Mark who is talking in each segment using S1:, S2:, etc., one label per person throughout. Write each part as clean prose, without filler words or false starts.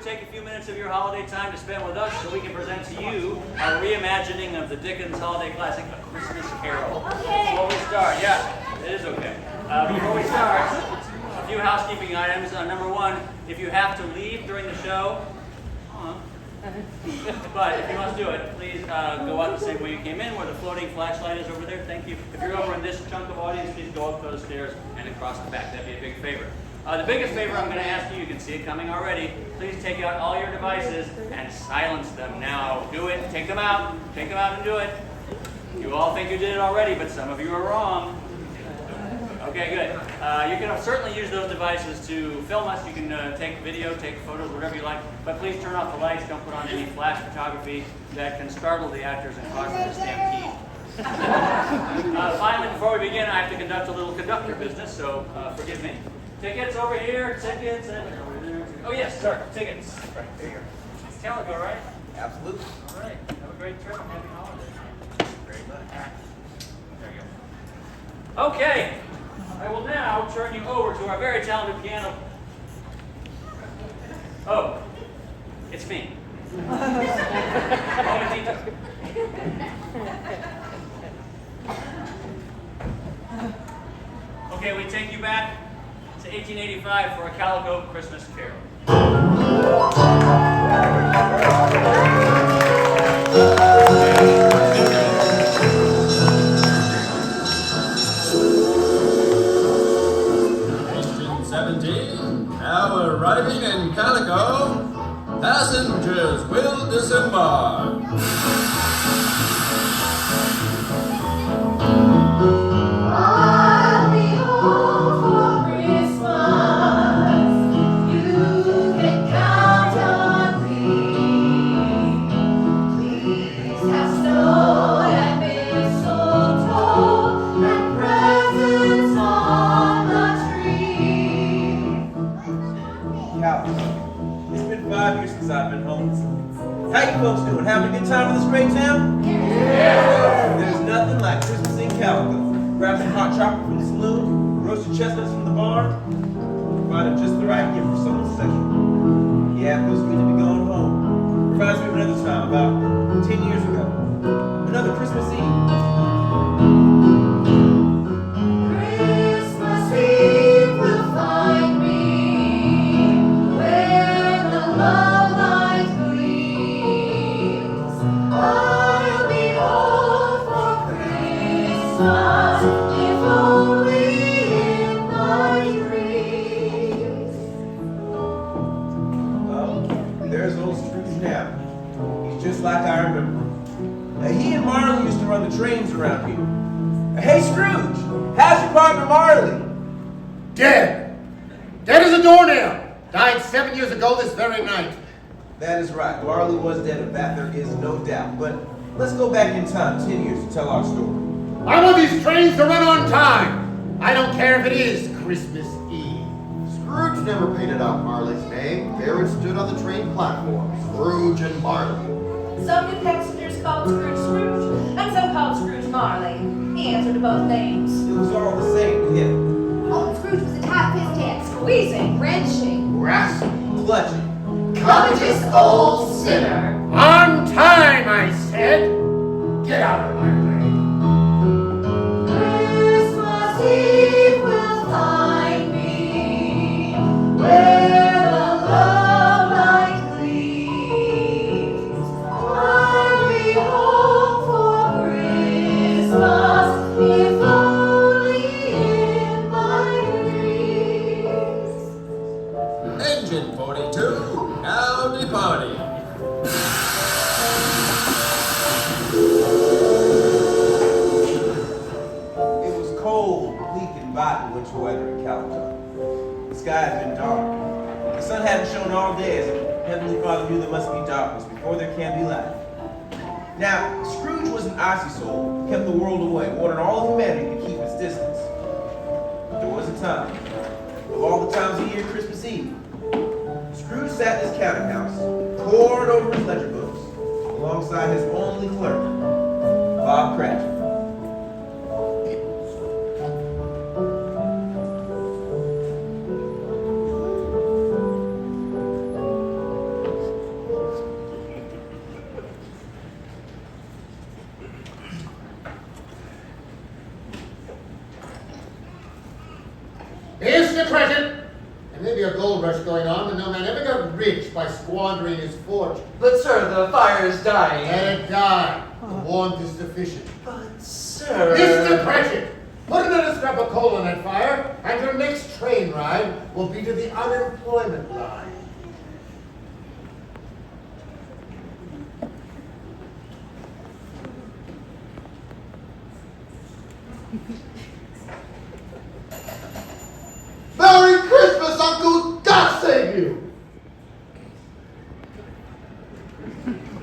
S1: take a few minutes of your holiday time to spend with us so we can present to you our reimagining of the Dickens holiday classic, A Christmas Carol. Before we start, yeah, it is okay. Before we start, a few housekeeping items. Number one, if you have to leave during the show, but if you must do it, please go out the same way you came in, where the floating flashlight is over there. Thank you. If you're over in this chunk of audience, please go up those stairs and across the back. That'd be a big favor. The biggest favor I'm going to ask you, you can see it coming already, please take out all your devices and silence them now. Do it. Take them out. Take them out and do it. You all think you did it already, but some of you are wrong. Okay, good. You can certainly use those devices to film us. You can take video, take photos, whatever you like. But please turn off the lights. Don't put on any flash photography that can startle the actors and cause them to stampede. Finally, before we begin, I have to conduct a little conductor business, so forgive me. Tickets over here. Tickets over there. Oh yes, sir. Tickets. Right, there you go. It's Calico, right?
S2: Absolutely.
S1: All right. Have a great trip and happy holidays.
S2: Very much.
S1: There you go. Okay. I will now turn you over to our very talented piano. Oh, it's me. Momentito. Okay, we take you back to 1885 for a Calico Christmas Carol.
S3: 1817, now arriving in Calico, passengers will disembark.
S4: I'll be home for Christmas. You can count on me. Please have snow and mistletoe and presents on the tree.
S2: Cal, it's been 5 years since I've been home. How you folks doing? Having a good time in this great town? Yeah! There's nothing like Christmas in Calico. Grab some hot chocolate from the saloon, roasted chestnuts from the barn, find them just the right gift for someone special. Yeah, it feels good to be going home. Reminds me of another time, about 10 years ago. Another Christmas Eve.
S4: Christmas Eve will find me where the love light gleams. I'll be home for Christmas, if only in my dreams.
S2: Oh, there's old Scrooge now. He's just like I remember. He and Marley used to run the trains around here. Hey Scrooge, how's your partner Marley?
S5: Dead. Dead as a doornail. Died 7 years ago this very night.
S2: That is right. Marley was dead, of that there is no doubt. But let's go back in time 10 years to tell our story.
S5: I want these trains to run on time. I don't care if it is Christmas Eve.
S6: Scrooge never painted out Marley's name. There it stood on the train platform. Scrooge and Marley.
S7: Some new passengers called Scrooge Scrooge, and some called Scrooge Marley. He answered to both names.
S2: It was all the same to him.
S7: Old Scrooge was a tight-fisted hand, squeezing, wrenching,
S2: Grasping, clutching.
S7: covetous old sinner.
S5: On time, I said. Get out of my way.
S4: Christmas Eve will find me where the love light gleams. I'll be home for Christmas, if only in my dreams.
S3: Engine 42, now departing.
S2: It was cold, bleak, and biting winter weather in Calico. The sky had been dark. The sun hadn't shone all day, as if Heavenly Father knew there must be darkness before there can be light. Now, Scrooge was an icy soul, who kept the world away, wanted all of humanity to keep its distance. But there was a time, of all the times of year, Christmas Eve, Scrooge sat in his counting house, pored over his ledger books, alongside his only clerk, Bob Cratchit.
S5: rich by squandering his fortune.
S8: But sir, the fire is dying.
S5: Let it die. The warmth is sufficient.
S8: But sir...
S5: Mr. Cratchit, put another scrap of coal on that fire, and your next train ride will be to the unemployment line.
S6: Merry Christmas, Uncle! God save you!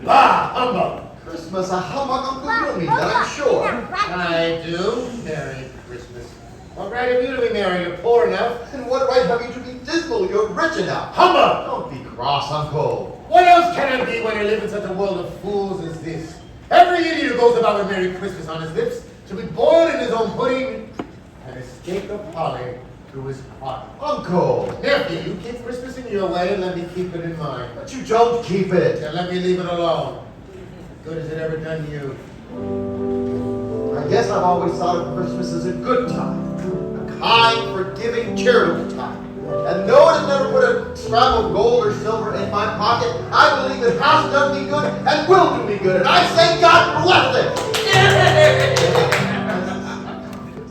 S5: Ah, humbug!
S6: Christmas, a humbug, Uncle, you don't mean that, I'm sure.
S5: I do. Merry Christmas. What right have you to be merry? You're poor enough.
S6: And what right have you to be dismal? You're rich enough.
S5: Humbug!
S6: Don't be cross, Uncle.
S5: What else can I be when I live in such a world of fools as this? Every idiot who goes about with Merry Christmas on his lips should be boiled in his own pudding and escape of holly through his heart.
S6: Uncle!
S5: Nephew, you keep Christmas in your way and let me keep it in mine.
S6: But you don't keep it.
S5: Then let me leave it alone. What good has it ever done you?
S6: I guess I've always thought of Christmas as a good time. A kind, forgiving, charitable time. And though it has never put a scrap of gold or silver in my pocket, I believe it has done me good and will do me good. And I say God bless it!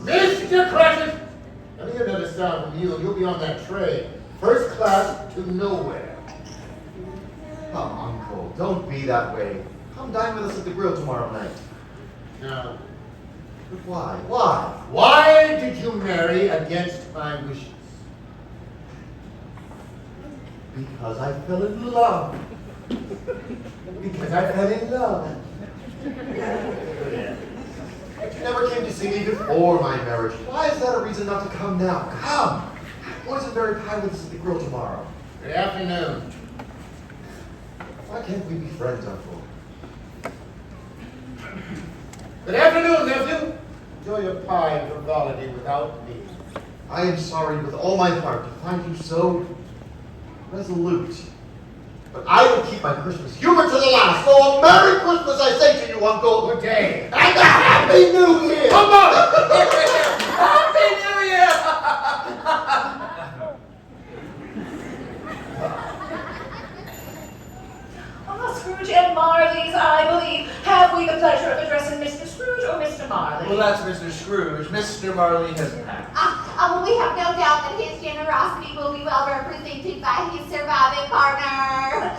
S5: Mr. Cratchit! Let me hear another sound from you and you'll be on that train. First class to nowhere.
S6: Come, Uncle, don't be that way. Come dine with us at the grill tomorrow night.
S5: No.
S6: But why? Why?
S5: Why did you marry against my wishes?
S6: Because I fell in love.
S5: Because I fell in love.
S6: But you never came to see me before my marriage. Why is that a reason not to come now? Come! Boysenberry pie with us at the grill tomorrow.
S5: Good afternoon.
S6: Why can't we be friends, Uncle?
S5: Good afternoon, nephew. Enjoy your pie and frivolity without me.
S6: I am sorry with all my heart to find you so resolute. But I will keep my Christmas humor to the last. So a Merry Christmas, I say to you, Uncle.
S5: Good day.
S6: And a Happy New Year!
S5: Come on!
S8: Happy New Year!
S7: Scrooge and Marley's, I believe. Have we the pleasure of addressing Mr. Scrooge or Mr. Marley?
S8: Well, that's Mr. Scrooge. Mr. Marley has passed.
S4: Well, we have no doubt that his generosity will be well represented by his surviving partner.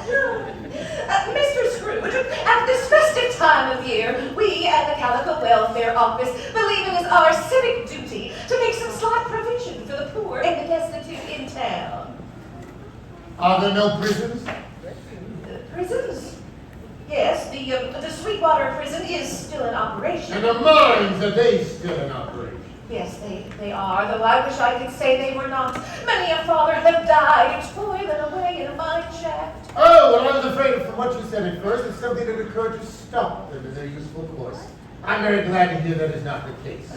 S7: Mr. Scrooge, at this festive time of year, we at the Calico Welfare Office believe it is our civic duty to make some slight provision for the poor and the destitute in town.
S5: Are there no prisons?
S7: Prisons? Yes, the Sweetwater prison is still in operation.
S5: And the mines, are they still in operation?
S7: Yes, they are, though I wish I could say they were not. Many a father have died toiling away in a mine shaft.
S5: Oh, well, I was afraid from what you said at first that something had occurred to stop them in their useful course. I'm very glad to hear that is not the case.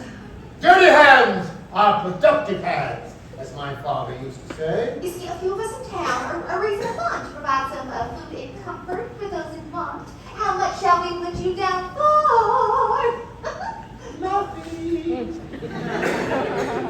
S5: Dirty hands are productive hands, as my father used to say.
S4: You see, a few of us in town are raising a fund to provide some food and comfort for those in want. How much shall we put you down for?
S5: Nothing.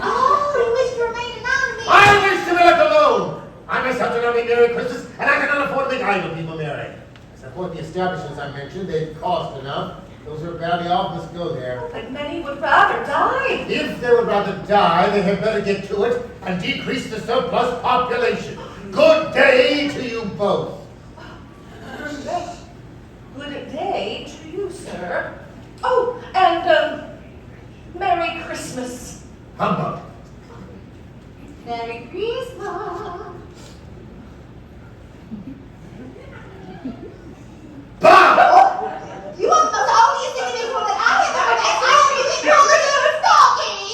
S4: Oh, you wish to remain anonymous.
S5: I wish to be left alone. I myself do not make Merry Christmas, and I cannot afford to make idle people merry. I support the establishments I mentioned. They cost enough. Those who are badly off must go there.
S7: But many would rather die.
S5: If they would rather die, they had better get to it and decrease the surplus population. Good day to you both.
S7: Good day to you, sir. Oh, and, Merry Christmas.
S5: Humbug.
S4: Merry Christmas.
S5: Bah!
S4: You are the most odious individual that I have ever met. I am even cooler than a stocking.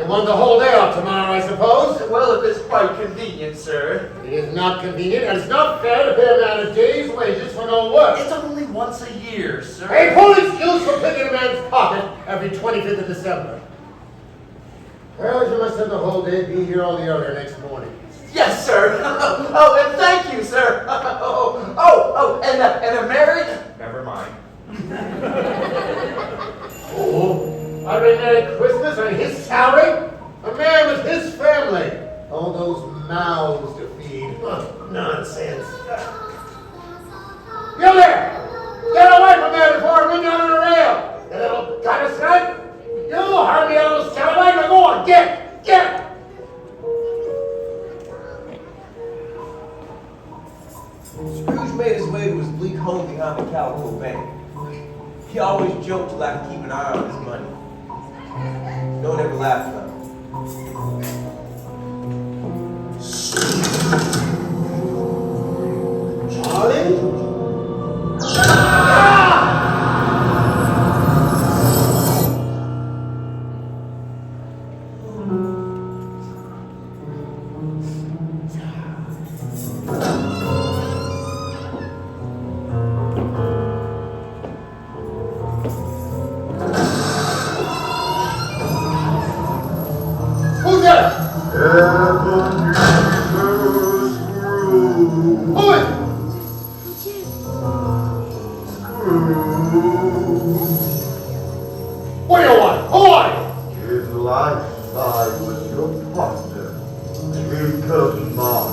S5: You want the whole day off tomorrow, I suppose?
S8: Well, if it's quite convenient, sir.
S5: It is not convenient, and it's not fair to pay a man a day's wages for no work.
S8: It's only once a year, sir.
S5: A full excuse for picking a man's pocket every 25th of December. Well, you must have the whole day. Be here all the earlier next morning.
S8: Yes, sir. Oh, and thank you, sir. And a Merry... Never mind.
S5: Oh, a Merry Christmas on his salary? A man with his family. All those mouths to feed. Nonsense. You there! Get away from there before I run you on a rail! You little gutter snipe! You hurry, you little scallywag! Now go on, get!
S2: Scrooge made his way to his bleak home behind the Calico Bank. He always joked like to keep an eye on his money. No one ever laughed at him.
S5: Charlie? Who's there? Who is it? What do you want? Who are you?
S6: In life I was your partner, Jacob Knott.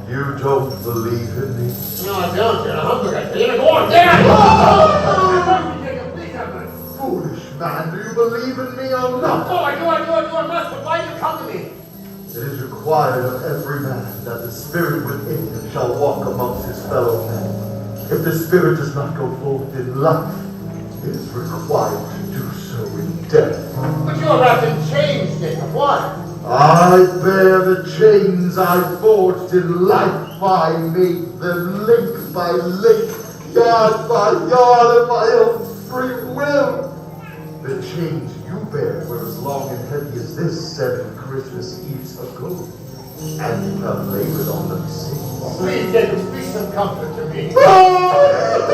S6: You don't believe in me?
S5: No, I don't. You're a humbug. I tell you to go on. Get out!
S6: Foolish man, do you believe in me or not?
S5: Oh, I do, I must, but why do you come to me?
S6: It is required of every man that the spirit within him shall walk amongst his fellow men. If the spirit does not go forth in life, it is required to do so in death.
S5: But you're wrapped in chains, Jacob. Why?
S6: I bear the chains I forged in life. I made them link by link, yard by yard of my own free will. The chains you bear were as long and heavy as this 7 Christmas Eves ago, and you have labored on them since.
S5: Please, Jacob, speak some comfort to me.
S6: I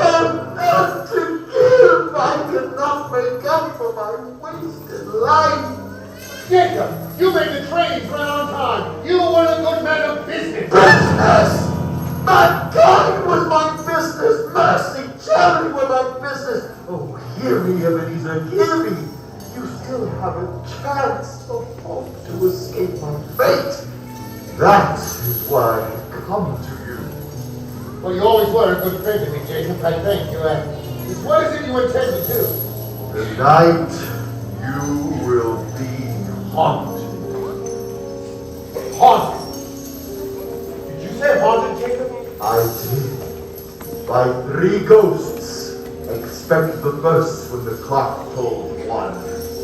S6: have none to give. I cannot make up for my wasted life.
S5: Jacob, you made the trains run on time. You were a good man of business.
S6: Business! Mankind was my business. Mercy, charity were my business. Oh, hear me, Ebenezer, hear me. You still have a chance of hope to escape my fate. That is why I have come to you.
S5: Well, you always were a good friend to me, Jacob. I thank you. What is it you intend to do?
S6: Tonight, you will be haunted.
S5: Haunted? Did you say haunted, Jacob?
S6: I did. By 3 ghosts. Expect the first when the clock told 1.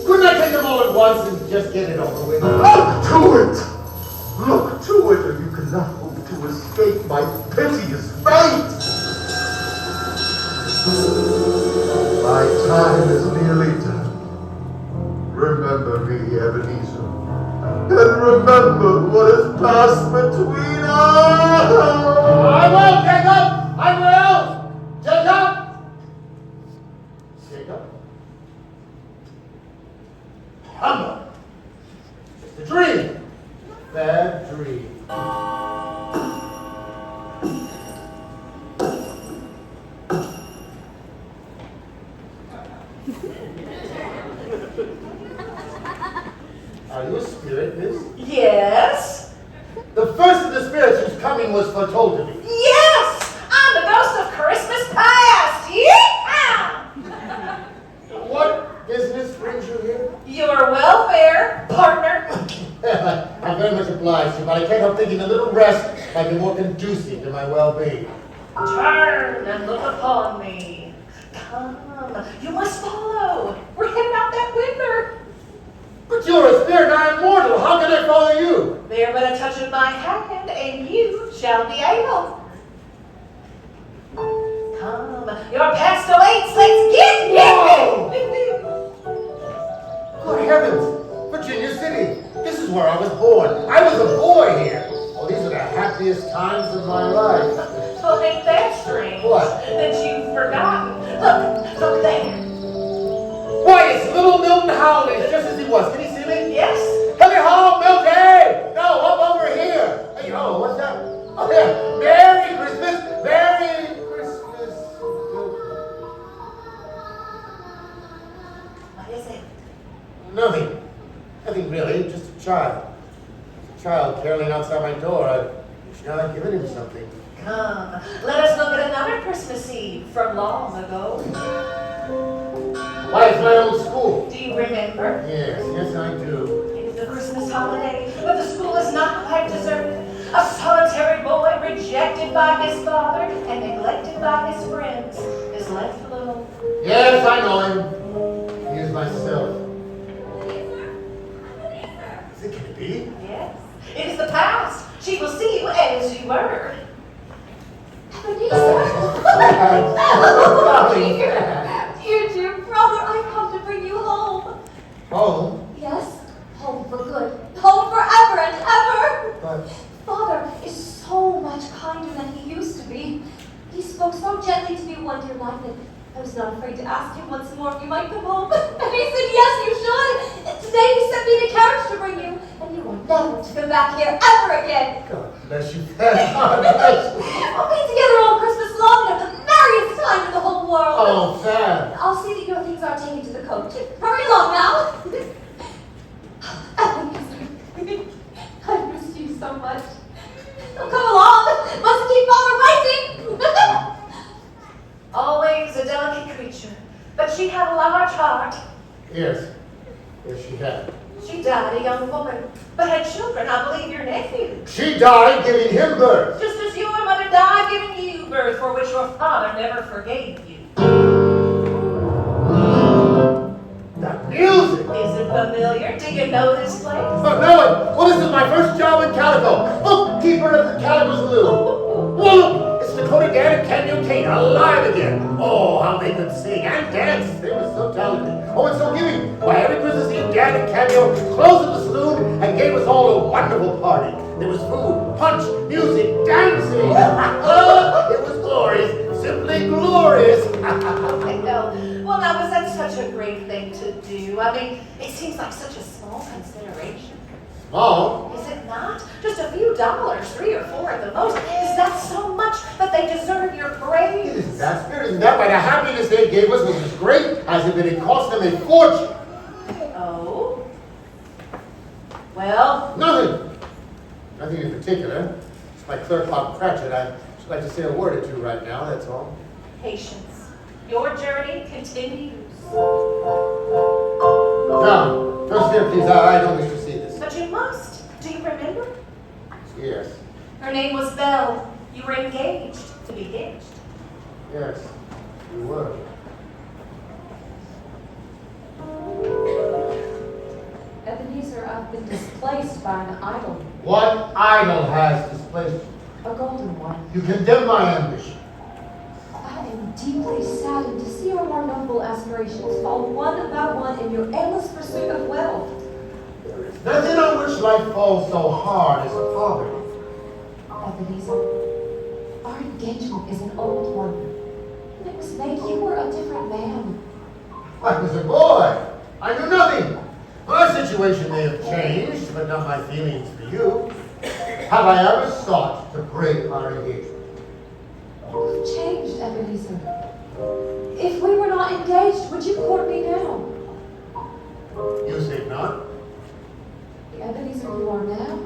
S5: Couldn't I take them all at once and just get it over with?
S6: Look to it! Look to it, or you cannot hope to escape my piteous fate! My time is nearly done. Remember me, Ebenezer. And remember what has passed between us!
S5: I will, Jacob! I will! Jacob! Jacob? Humbug! Just a dream! Bad dream. Are you a spirit, miss?
S7: Yes?
S5: The first of the spirits whose coming was foretold to me.
S7: Yes! I'm the ghost of Christmas past! Yeehaw!
S5: What business brings you here?
S7: Your welfare, partner.
S5: I'm very much obliged to you, but I can't help thinking a little rest might be more conducive to my well-being.
S7: Turn and look upon me. Come, you must follow. We're heading out that window.
S5: But you're a spirit and I am mortal. How can I follow you?
S7: There but a touch of my hand, and you shall be able. Let's get
S5: Whoa!
S7: him!
S5: Good heavens! Virginia City! This is where I was born. I was a boy here. Oh, these are the happiest times of my life.
S7: Well, ain't that strange?
S5: What?
S7: That you've forgotten. Look there.
S5: Why, it's little Milton Howley, just as he was. Can you see me?
S7: Yes?
S5: Come here home, Milton! No, up over here. Hey, oh, what's that? Oh, yeah. Merry Christmas! Merry Christmas!
S7: What is it?
S5: Nothing. Nothing really, just a child. A child caroling outside my door. I should have given him something.
S7: Come, let us look at another Christmas Eve from long ago.
S5: Why, it's my old school.
S7: Do you remember?
S5: Yes, I do.
S7: It is the Christmas holiday, but the school is not quite deserted. A solitary boy rejected by his father and neglected by his friends is left alone.
S5: Yes, I know him. He is myself. Is it going to be?
S7: Yes, it is the past. She will see you as you were.
S4: Dear brother, I've come to bring you home.
S5: Home?
S4: Yes, home for good. Home forever and ever.
S5: But
S4: Father is so much kinder than he used to be. He spoke so gently to me one dear night that I was not afraid to ask him once more if you might come home. And he said, yes, you should. And today he sent me the carriage to bring you. And you are never to come back here ever again.
S5: God bless you, God bless you.
S4: We'll be together all Christmas long and have the merriest time in the whole world.
S5: Oh, Sam.
S4: I'll see that your things are taken to the coach. Hurry along now. I missed you so much. Oh, come along. Must keep Father waiting.
S7: Always a delicate creature, but she had a large heart.
S5: Yes. Yes, she had.
S7: She died a young woman, but had children, I believe your nephew.
S5: She died giving him birth.
S7: Just as your mother died giving you birth, for which your father never forgave you.
S5: That music.
S7: Is it familiar? Do you know this place?
S5: Oh, no, well, this is my first job in Calico. Bookkeeper at the Calico Saloon. Well, look, it's Dakota Dan and Canyon Kane, alive again. Oh, how they could sing and dance. They were so talented. Oh, and so giving. Why, every Christmas Eve, Dan and Canyon closed the saloon and gave us all a wonderful party. There was food, punch, music, dancing. Oh, it was glorious, simply glorious.
S7: I know. Well, now, was that such a great thing to do? I mean, it seems like such a small consideration.
S5: Small?
S7: Is it not? Just a few dollars, 3 or 4 at the most. Is that so much that they deserve your praise?
S5: Isn't that fair? Isn't that why the happiness they gave us was as great as if it had cost them a fortune?
S7: Oh? Well?
S5: Nothing. Nothing in particular. It's my clerk, Bob Cratchit. I'd just like to say a word or two right now, that's all.
S7: Patience. Your journey continues.
S5: Now, don't stare, please. I don't wish to see this.
S7: But you must. Do you remember?
S5: Yes.
S7: Her name was Belle. You were engaged to be hitched.
S5: Yes. You were.
S9: Ebenezer, I've been displaced by an idol,
S5: What idol has displaced you?
S9: a golden one.
S5: You condemn my ambition.
S9: I am deeply saddened to see your more noble aspirations fall one by one in your endless pursuit of wealth.
S5: There is nothing on which life falls so hard as poverty.
S9: Ebenezer, our engagement is an old one. When it was made, you were a different man.
S5: I was a boy. I knew nothing. My situation may have changed, but not my feelings for you. Have I ever sought to break our engagement?
S9: You've changed, Ebenezer. If we were not engaged, would you court me now?
S5: You say not.
S9: The Ebenezer you are now?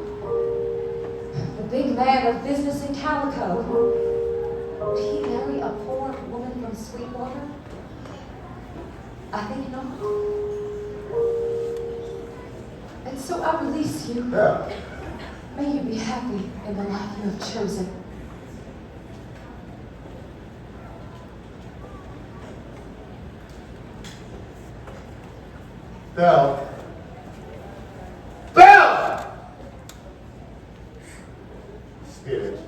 S9: The big man of business in Calico. Would he marry a poor woman from Sweetwater? I think not. And so I release you.
S5: Yeah.
S9: May you be happy in the life you have chosen.
S5: Belle. Belle! Spirit.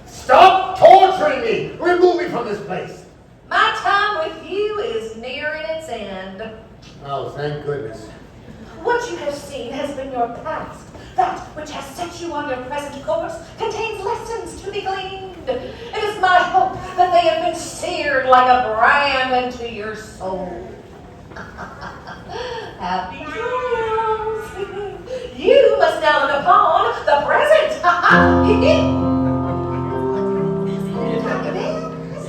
S5: Stop torturing me! Remove me from this place!
S7: My time with you wit's end.
S5: Oh, thank goodness.
S7: What you have seen has been your past. That which has set you on your present course contains lessons to be gleaned. It is my hope that they have been seared like a brand into your soul. Happy dreams. You must now look upon the present.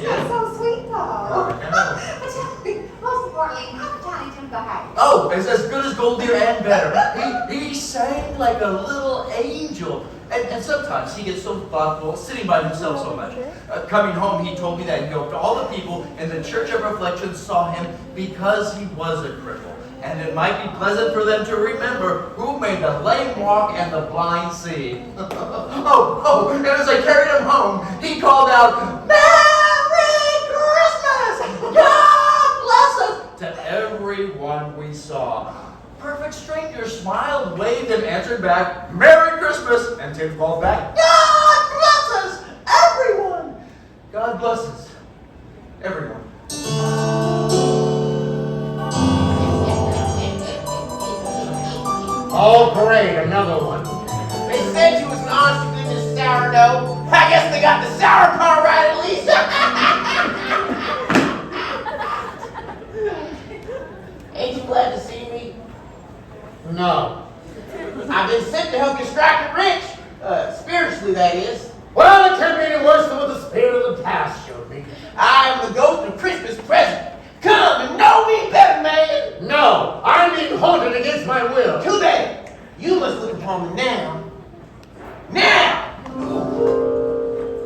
S9: That's so sweet, though. But tell me, most importantly, how did Johnny Jim behave?
S8: Oh, it's as good as Gold Deer and better. He sang like a little angel. And sometimes he gets so thoughtful, sitting by himself so much. Coming home, he told me that he hoped all the people in the Church of Reflection saw him because he was a cripple. And it might be pleasant for them to remember who made the lame walk and the blind see. And as I carried him home, he called out, "Merry Christmas! God bless us!" to everyone we saw. Perfect strangers smiled, waved, and answered back, "Merry Christmas!" And Tim called back, "God bless us, everyone!" God bless us, everyone.
S5: Oh, great, another one.
S10: They said you was an honest to goodness sourdough. I guess they got the sour part right at least. Ain't you glad to see me?
S5: No.
S10: I've been sent to help you strike it rich. Spiritually, that is.
S5: Well, it can't be any worse than what the spirit of the past showed me.
S10: I am the ghost of Christmas present. Come and know me better, man.
S5: No, I'm being haunted against my will.
S10: Too bad. You must look upon me now. Now!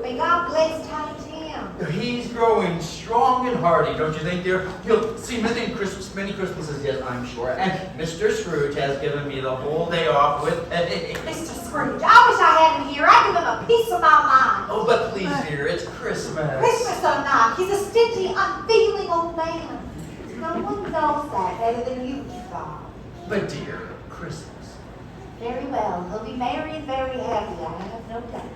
S9: May God bless Tiny Tim.
S8: He's growing strong and hardy, don't you think, dear? He'll see many Christmases yet, I'm sure. And Mr. Scrooge has given me the whole day off with...
S9: Mr. Scrooge, I wish I had him here. I'd give him a piece of my mind.
S8: Oh, but please, dear, it's Christmas.
S9: Christmas or not, he's a stingy, unfeeling old man. No one knows that better than you, Bob.
S8: But, dear, Christmas.
S9: Very well. He'll be merry and very happy, I have no doubt.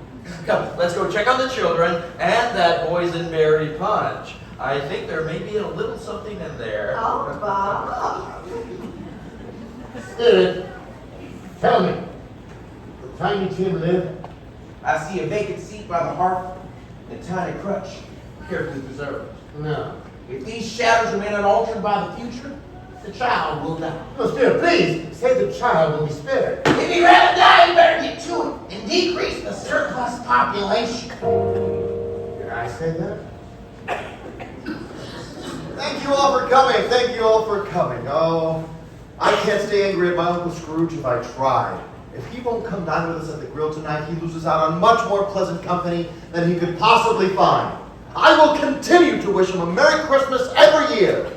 S8: Come, let's go check on the children and that boysenberry punch. I think there may be a little something in there.
S9: Oh, Bob.
S5: Spirit, tell me, will Tiny Tim live?
S2: I see a vacant seat by the hearth and a tiny crutch carefully preserved.
S5: No.
S2: If these shadows remain unaltered by the future, the child will die.
S5: No, Spirit, please, say the child will be spared.
S10: If you rather die, you better get to it and decrease the surplus population.
S5: Did I say that?
S6: Thank you all for coming. Thank you all for coming. Oh, I can't stay angry at my Uncle Scrooge if I tried. If he won't come dine with us at the grill tonight, he loses out on much more pleasant company than he could possibly find. I will continue to wish him a Merry Christmas every year.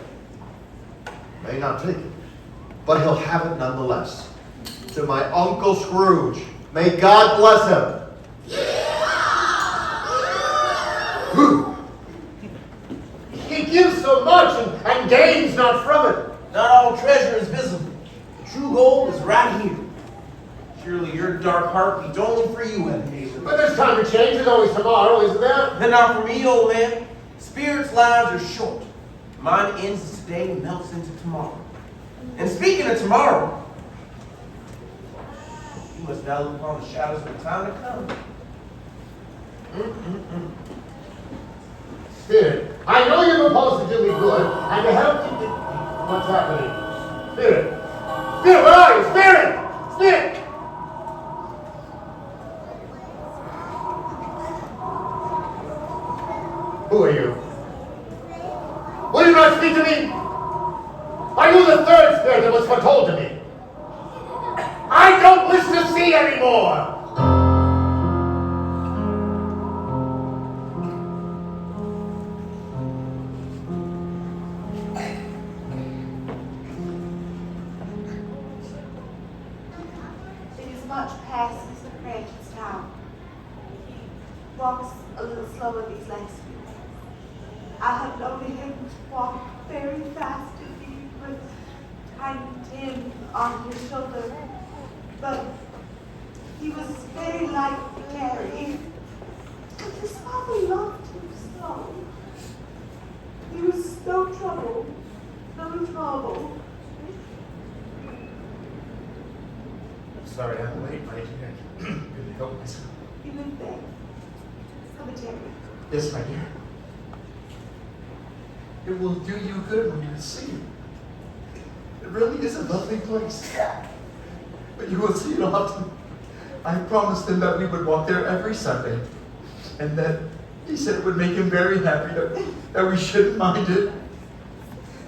S6: May not take it, but he'll have it nonetheless. To my Uncle Scrooge, may God bless him.
S5: He gives so much and gains not from it.
S2: Not all treasure is visible. The true gold is right here. Surely your dark heart beats only for you, Ebenezer.
S5: But there's time to change. There's always tomorrow, isn't there?
S2: Then not for me, old man. Spirits' lives are short. Mine ends today and melts into tomorrow. And speaking of tomorrow, you must now look upon the shadows of the time to come.
S5: Spirit, I know you're supposed to do me good and to help you. What's happening? Spirit. Spirit, where are you? Spirit! Spirit! Who are you? Will you not speak to me? Are you the third spirit that was foretold to me? I don't wish to see anymore!
S9: It is much past Mr. Cratchit's time. He walks a little slower these last few days. I have known him walk very fast indeed with Tiny Tim on his shoulder. But he was very light to carry. But his father loved him so. He was no trouble
S7: You live there. Cemetery.
S8: Yes, my dear. It will do you good when you see it. It really is a lovely place. But you will see it often. I promised him that we would walk there every Sunday. And that he said it would make him very happy that we shouldn't mind it.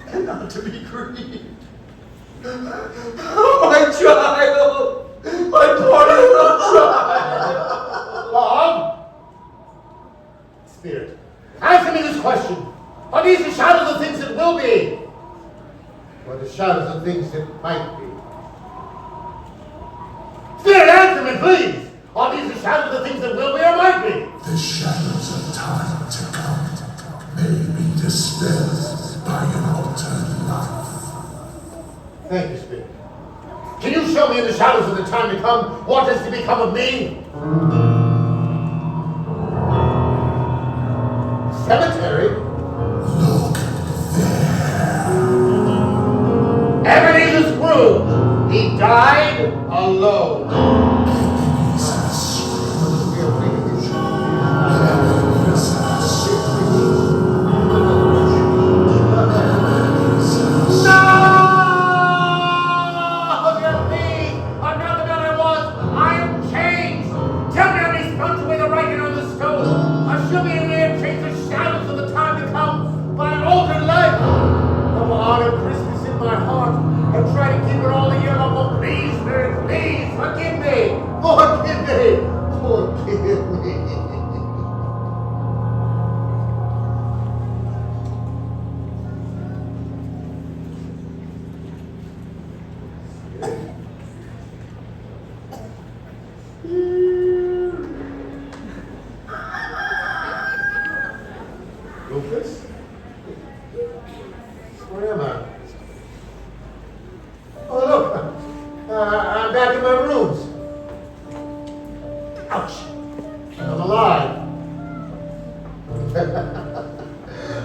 S8: And not to be grieved. Oh, my child! My poor little child!
S5: Bob! Spirit, answer me this question. Are these the shadows of things that will be? Or the shadows of things that might be? Spirit, answer me, please! Are these the shadows of things that will be or might be?
S11: The shadows of time to come may be dispelled by an altered life.
S5: Thank you, Spirit. Can you show me in the shadows of the time to come what is to become of me? Cemetery?
S11: Look there.
S5: Ebenezer Scrooge! He died alone. Rufus? Where am I? Oh, look. I'm back in my rooms. Ouch. I'm alive.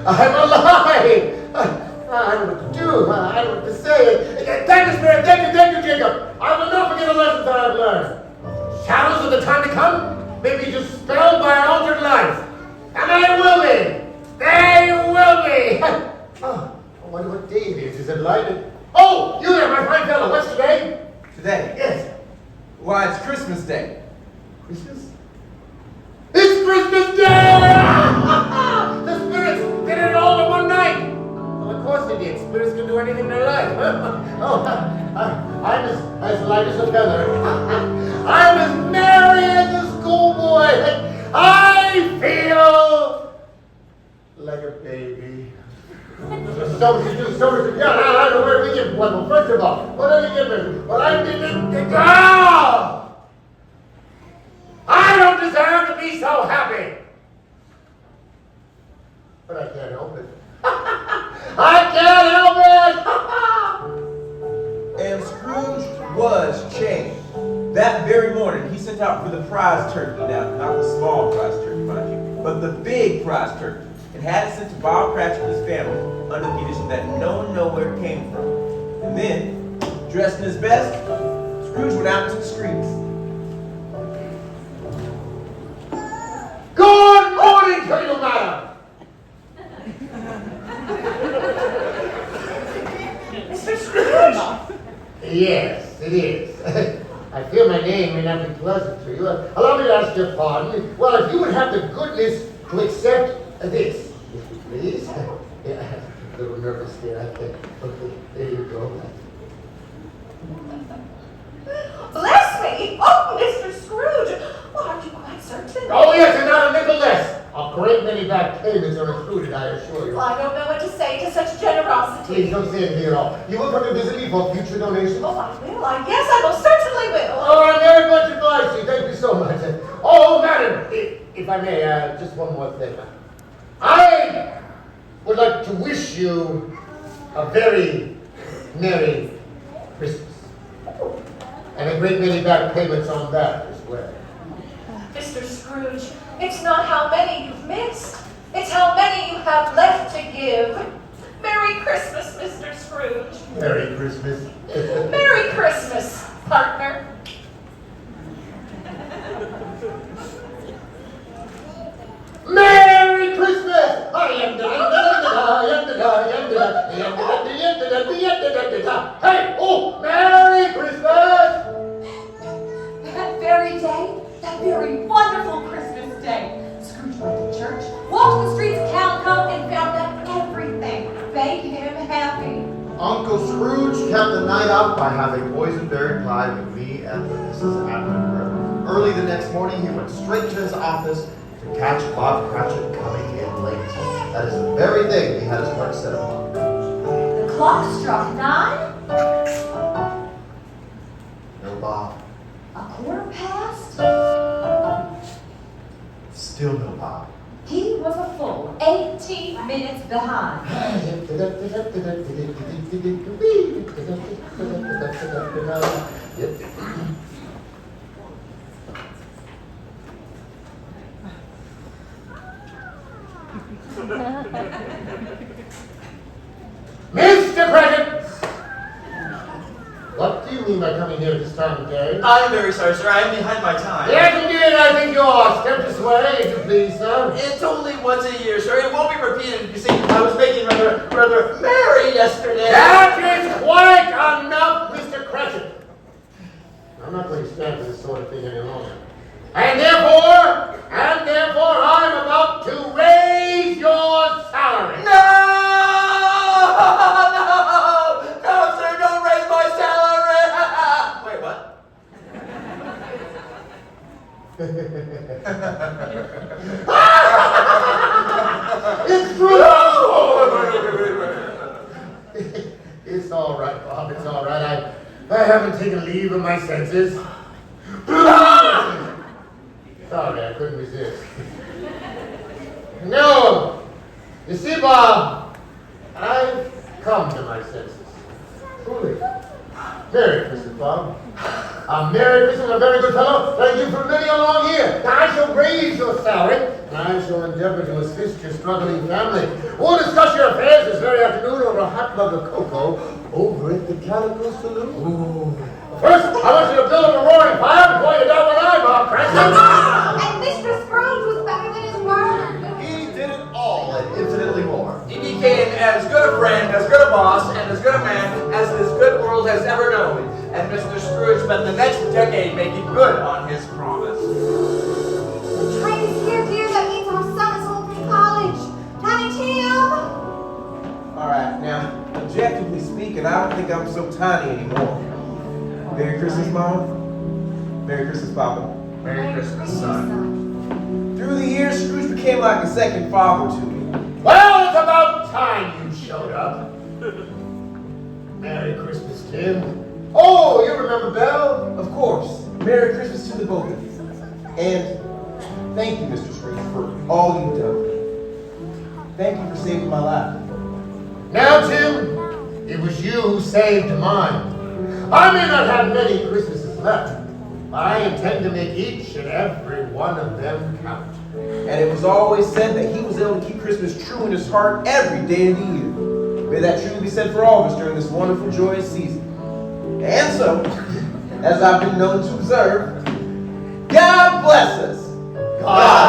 S5: I'm alive. I don't know what to do. I don't know what to say. Thank you, Spirit. Thank you, Jacob. I will not forget the lessons that I've learned. Shadows of the time to come may be dispelled by an altered life. And they will be. They will be. Oh, I wonder what day it is. Is it light? Oh, you there, my fine fellow. What's today?
S2: Today?
S5: Yes.
S2: Why, it's Christmas Day.
S5: Christmas? It's Christmas Day! The spirits did it all in one night. Well, of course they did. Spirits can do anything they like. Oh, I'm as light as a feather. I'm as merry as a schoolboy. I feel like a baby. So much to do, so much to do. I don't know where to begin. Well, first of all, what did you give me? Well, I didn't. I don't deserve to be so happy. But I can't help it. I can't help it!
S2: And Scrooge was changed. That very morning, he sent out for the prize turkey. Now, not the small prize turkey, mind you, but the big prize turkey. And had it sent to Bob Cratchit and his family under the condition that no one know where it came from. And then, dressed in his best, Scrooge went out into the streets.
S5: Good morning to you, madam!
S7: Mr. Scrooge!
S5: Yes, it is. I fear my name may not be pleasant to you. Allow me to ask your pardon. Well, if you would have the goodness to accept this, if you please. Yeah, I'm a little nervous here. Okay, there you go.
S7: Bless me! Oh, Mr. Scrooge! Well, aren't you quite certain?
S5: Oh, yes, and not a nickel less. A great many back payments are included, I assure you.
S7: Well, I don't know what to say to such generosity.
S5: Please don't say anything at all. You will come to visit me for future donations?
S7: Oh, I will. Yes, I most certainly will.
S5: Oh, I'm very much obliged to you. Thank you so much. Oh, madam, if I may, just one more thing. I would like to wish you a very Merry Christmas. And a great many back payments on that as well.
S7: Mr. Scrooge, it's not how many you've missed. It's how many you have left to give. Merry Christmas, Mr. Scrooge.
S5: Merry Christmas.
S7: Merry Christmas, partner.
S5: Hey, oh, Merry Christmas!
S7: That very day, that very wonderful Christmas day, Scrooge went to church, walked the streets of Calico, and found that everything made him happy.
S6: Uncle Scrooge kept the night up by having boysenberry pie with me and the Mrs. Attenborough. Early the next morning, he went straight to his office to catch Bob Cratchit coming in late. That is the very thing he had his heart set upon.
S4: The clock struck 9,
S6: No Bob.
S4: a quarter past.
S6: Still no Bob.
S4: He was a full 18 minutes behind.
S5: Mr. Cratchit! What do you mean by coming here at this time of day?
S8: I'm very sorry, sir. I am behind my time.
S5: Yes, indeed, I think you are. Step this way, if you please, sir.
S8: It's only once a year, sir. It won't be repeated. You see, I was making rather merry yesterday.
S5: That is quite enough, Mr. Cratchit. I'm not going to stand for this sort of thing any longer. And therefore, I'm about to raise your salary.
S8: No! No, sir, don't raise my salary! Wait, what?
S5: It's true! It's all right, Bob, it's all right. I haven't taken leave of my senses. Sorry, I couldn't resist. No! You see, Bob, I've come to my senses. Truly. Merry Christmas, Bob. A Merry Christmas, a very good fellow. Thank you for living along here. I shall raise your salary, and I shall endeavor to assist your struggling family. We'll discuss your affairs this very afternoon over a hot mug of cocoa over at the Calico Saloon. Ooh. First, I want you to build up a roaring fire before you dot one eye, Bob Cratchit.
S4: And Mr. Scrooge was better than his word.
S6: He did it all and infinitely more.
S8: He became as good a friend, as good a boss, and as good a man as this good world has ever known. And Mr. Scrooge spent the next decade making good on his promise.
S4: The train is here, dear. That means our son is home from college. Tiny Tim!
S2: Alright, now, objectively speaking, I don't think I'm so tiny anymore. Merry Christmas, Mom. Merry Christmas, Papa.
S8: Merry Christmas, son.
S2: Through the years, Scrooge became like a second father to me.
S5: Well, it's about time you showed up. Merry Christmas, Tim. Oh, you remember Belle?
S2: Of course. Merry Christmas to the both of you. And thank you, Mr. Scrooge, for all you've done. Thank you for saving my life.
S5: Now, Tim, it was you who saved mine. I may not have many Christmases left. I intend to make each and every one of them count.
S2: And it was always said that he was able to keep Christmas true in his heart every day of the year. May that truly be said for all of us during this wonderful, joyous season. And so, as I've been known to observe, God bless us.
S5: God